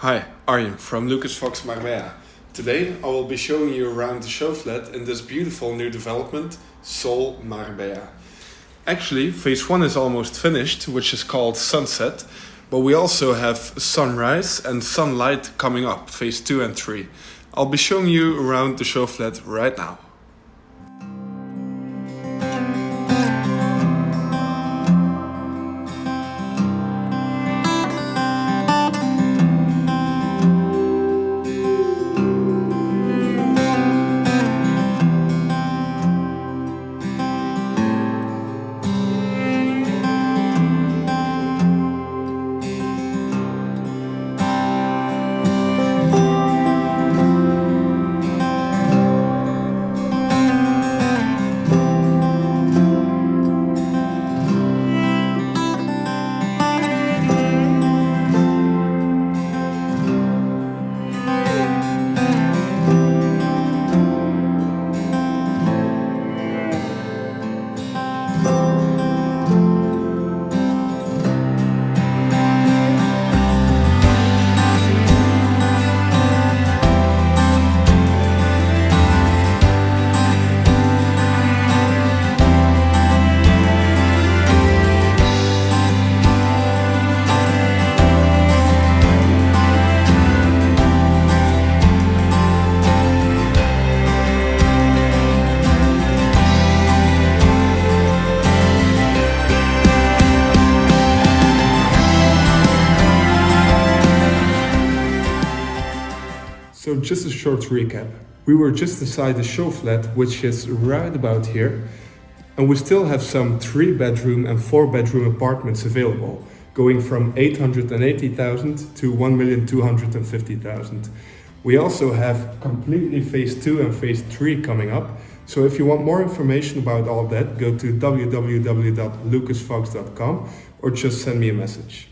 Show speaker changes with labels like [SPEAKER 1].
[SPEAKER 1] Hi, Arjen from Lucas Fox Marbella. Today I will be showing you around the show flat in this beautiful new development, Sol Marbella. Actually, phase 1 is almost finished, which is called Sunset, but we also have Sunrise and Sunlight coming up, phase 2 and 3. I'll be showing you around the show flat right now.
[SPEAKER 2] So just a short recap. We were just inside the show flat, which is right about here, and we still have some 3-bedroom and 4-bedroom apartments available, going from 880,000 to 1,250,000. We also have completely phase 2 and phase 3 coming up, so if you want more information about all that, go to www.lucasfox.com or just send me a message.